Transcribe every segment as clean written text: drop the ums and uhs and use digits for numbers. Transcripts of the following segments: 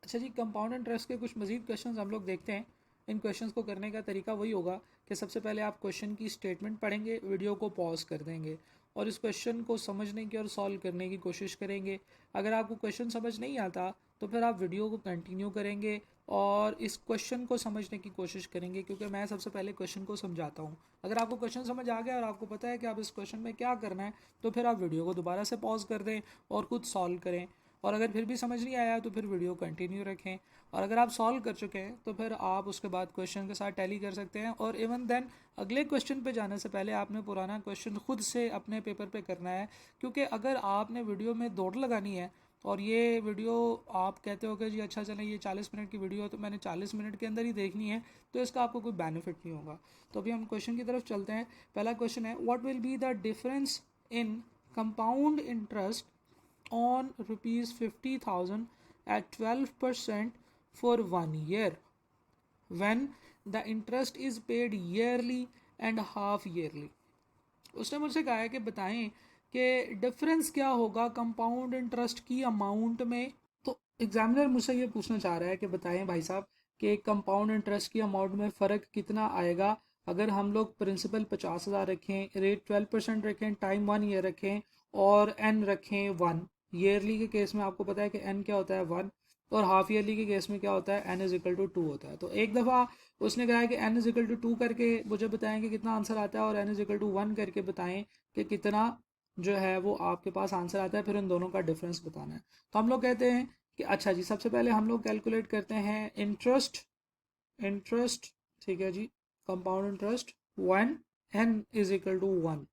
अच्छा जी, compound interest के कुछ मज़ीद क्वेश्चंस हम लोग देखते हैं। इन क्वेश्चंस को करने का तरीका वही होगा कि सबसे पहले आप क्वेश्चन की स्टेटमेंट पढ़ेंगे, वीडियो को पॉज कर देंगे और इस क्वेश्चन को समझने की और सॉल्व करने की कोशिश करेंगे। अगर आपको क्वेश्चन समझ नहीं आता तो फिर आप वीडियो को कंटिन्यू करेंगे और इस क्वेश्चन को समझने की कोशिश करेंगे, क्योंकि मैं सबसे पहले क्वेश्चन को समझाता हूँ। अगर आपको क्वेश्चन समझ आ गया और आपको पता है कि आप इस क्वेश्चन में क्या करना है, तो फिर आप वीडियो को दोबारा से पॉज कर दें और खुद सॉल्व करें। और अगर फिर भी समझ नहीं आया तो फिर वीडियो कंटिन्यू रखें। और अगर आप सॉल्व कर चुके हैं तो फिर आप उसके बाद क्वेश्चन के साथ टैली कर सकते हैं। और इवन देन अगले क्वेश्चन पे जाने से पहले आपने पुराना क्वेश्चन खुद से अपने पेपर पे करना है, क्योंकि अगर आपने वीडियो में दौड़ लगानी है और ये वीडियो आप कहते हो कि जी अच्छा चलें ये 40 मिनट की वीडियो है तो मैंने 40 मिनट के अंदर ही देखनी है, तो इसका आपको कोई बेनिफिट नहीं होगा। तो अभी हम क्वेश्चन की तरफ चलते हैं। पहला क्वेश्चन है, what will be the difference in compound interest on rupees 50,000 at 12% for 1 year when the interest is paid yearly and half yearly। उसने मुझसे कहा है कि बताएं कि डिफरेंस क्या होगा कंपाउंड इंटरेस्ट की अमाउंट में। तो एग्जामिनर मुझसे ये पूछना चाह रहा है कि बताएं भाई साहब कि कंपाउंड इंटरेस्ट की अमाउंट में फ़र्क कितना आएगा अगर हम लोग प्रिंसिपल 50,000 रखें, रेट 12% रखें, टाइम 1 ईयर रखें और एन रखें 1। ईयरली के केस में आपको पता है कि एन क्या होता है 1, और हाफ ईयरली के केस में क्या होता है एन इज इक्वल टू 2 होता है। तो एक दफ़ा उसने कहा है कि एन इज इक्वल टू 2 करके मुझे बताएं कि कितना आंसर आता है, और एन इज इक्वल टू 1 करके बताएं कि कितना जो है वो आपके पास आंसर आता है। फिर इन दोनों का डिफरेंस बताना है। तो हम लोग कहते हैं कि अच्छा जी, सबसे पहले हम लोग कैलकुलेट करते हैं इंटरेस्ट। इंटरेस्ट ठीक है जी, compound interest one n is equal to 1,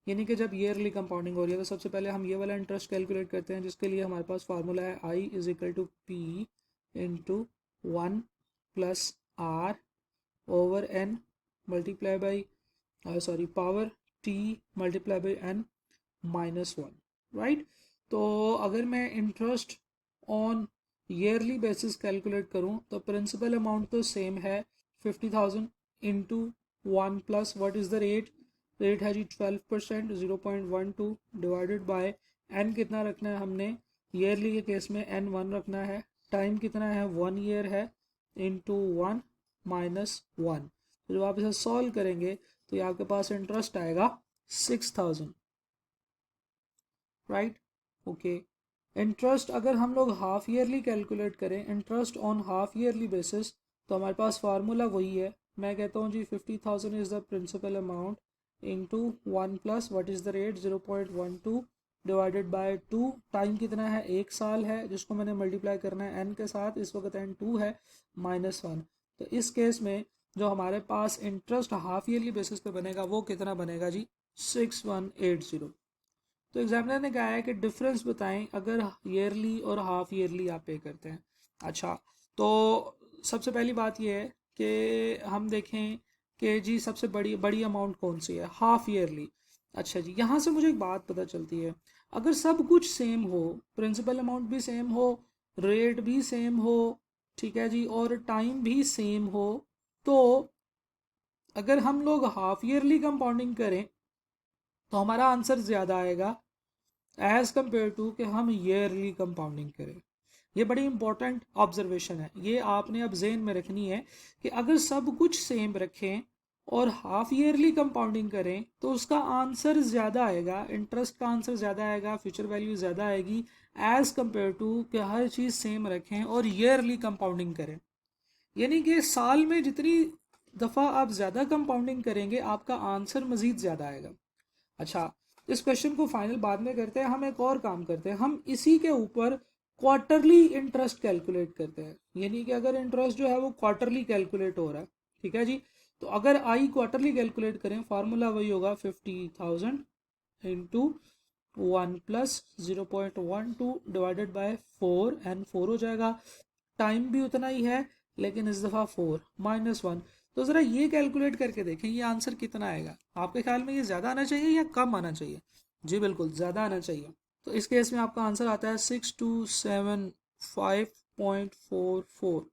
यानी कि जब ईयरली कंपाउंडिंग हो रही है तो सबसे पहले हम ये वाला इंटरेस्ट कैलकुलेट करते हैं, जिसके लिए हमारे पास फार्मूला है I is equal to P into 1 plus r over n multiply by sorry power t multiply by n minus 1, right. तो अगर मैं interest on yearly basis calculate करूं तो प्रिंसिपल अमाउंट तो सेम है 50,000 into 1 plus what is the rate, rate है जी 12%, 0.12 divided bye N कितना रखना है हमने, ईयरली के केस में एन 1 रखना है, टाइम कितना है 1 ईयर है, इंटू 1 माइनस 1। तो जब आप इसे सॉल्व करेंगे तो ये आपके पास इंटरेस्ट आएगा 6,000, राइट। ओके, इंटरेस्ट अगर हम लोग हाफ ईयरली कैलकुलेट करें, interest on half yearly basis, तो हमारे पास फार्मूला वही है। मैं कहता हूँ जी 50,000 is the principal amount into 1 plus what is the rate 0.12 divided by 2। Time कितना है 1 साल है, जिसको मैंने मल्टीप्लाई करना है एन के साथ, इस वक्त एन 2 है, माइनस 1। तो इस केस में जो हमारे पास इंटरेस्ट हाफ ईयरली बेसिस पे बनेगा वो कितना बनेगा जी 6180। तो एग्जामिनर ने कहा है कि डिफरेंस बताएं अगर ईयरली और हाफ ईयरली आप पे करते हैं। अच्छा, तो सबसे पहली बात यह है कि हम देखें कि जी सबसे बड़ी बड़ी अमाउंट कौन सी है, हाफ ईयरली। अच्छा जी, यहाँ से मुझे एक बात पता चलती है, अगर सब कुछ सेम हो, प्रिंसिपल अमाउंट भी सेम हो, रेट भी सेम हो, ठीक है जी, और टाइम भी सेम हो, तो अगर हम लोग हाफ ईयरली कंपाउंडिंग करें तो हमारा आंसर ज़्यादा आएगा एज कम्पेयर टू कि हम ईयरली कंपाउंडिंग करें। ये बड़ी इंपॉर्टेंट ऑब्जर्वेशन है, ये आपने अब जेन में रखनी है कि अगर सब कुछ सेम रखें और हाफ ईयरली कंपाउंडिंग करें तो उसका आंसर ज़्यादा आएगा, इंटरेस्ट का आंसर ज़्यादा आएगा, फ्यूचर वैल्यू ज़्यादा आएगी एज कम्पेयर टू कि हर चीज़ सेम रखें और ईयरली कंपाउंडिंग करें। यानी कि साल में जितनी दफ़ा आप ज़्यादा कंपाउंडिंग करेंगे आपका आंसर मज़ीद ज़्यादा आएगा। अच्छा, इस क्वेश्चन को फाइनल बाद में करते हैं, हम एक और काम करते हैं, हम इसी के ऊपर क्वार्टरली इंटरेस्ट कैलकुलेट करते हैं। यानी कि अगर इंटरेस्ट जो है वो क्वार्टरली कैलकुलेट हो रहा है, ठीक है जी, तो अगर आई क्वार्टरली कैलकुलेट करें फार्मूला वही होगा 50,000 into 1 plus 0.12 divided by 4, n 4 हो जाएगा, टाइम भी उतना ही है लेकिन इस दफ़ा 4 माइनस 1। तो ज़रा ये कैलकुलेट करके देखें ये आंसर कितना आएगा। आपके ख्याल में ये ज़्यादा आना चाहिए या कम आना चाहिए? जी बिल्कुल ज़्यादा आना चाहिए। तो इस केस में आपका आंसर आता है 6275.44।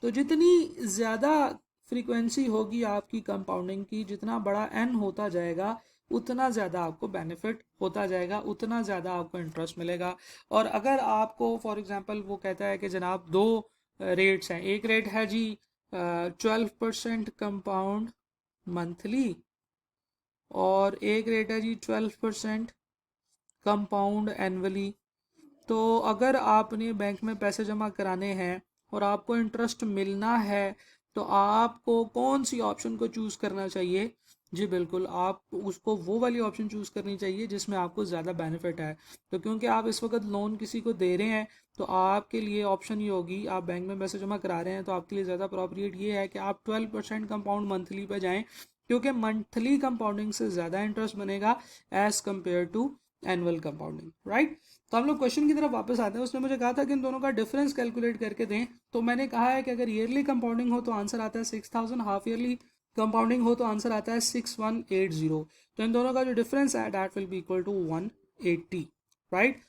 तो जितनी ज़्यादा फ्रीक्वेंसी होगी आपकी कंपाउंडिंग की, जितना बड़ा एन होता जाएगा उतना ज़्यादा आपको बेनिफिट होता जाएगा, उतना ज़्यादा आपको इंटरेस्ट मिलेगा। और अगर आपको फॉर एग्जांपल वो कहता है कि जनाब दो रेट्स हैं, एक रेट है जी 12% कंपाउंड मंथली, और एक रेट है जी 12% कंपाउंड एनुअली। तो अगर आपने बैंक में पैसे जमा कराने हैं और आपको इंटरेस्ट मिलना है, तो आपको कौन सी ऑप्शन को चूज़ करना चाहिए? जी बिल्कुल, आप उसको वो वाली ऑप्शन चूज़ करनी चाहिए जिसमें आपको ज़्यादा बेनिफिट है। तो क्योंकि आप इस वक्त लोन किसी को दे रहे हैं, तो आपके लिए ऑप्शन ये होगी, आप बैंक में पैसे जमा करा रहे हैं तो आपके लिए ज़्यादा अप्रोप्रिएट ये है कि आप 12% कंपाउंड मंथली पे जाएं, क्योंकि मंथली कंपाउंडिंग से ज़्यादा इंटरेस्ट बनेगा as compare to annual compounding, right. तो हम लोग क्वेश्चन की तरफ वापस आते हैं। उसने मुझे कहा था कि इन दोनों का डिफरेंस कैलकुलेट करके दें, तो मैंने कहा है कि अगर ईयरली कंपाउंडिंग हो तो आंसर आता है 6000, हाफ ईयरली कंपाउंडिंग हो तो आंसर आता है 6180। तो इन दोनों का जो डिफरेंस है that will be equal to 180, right.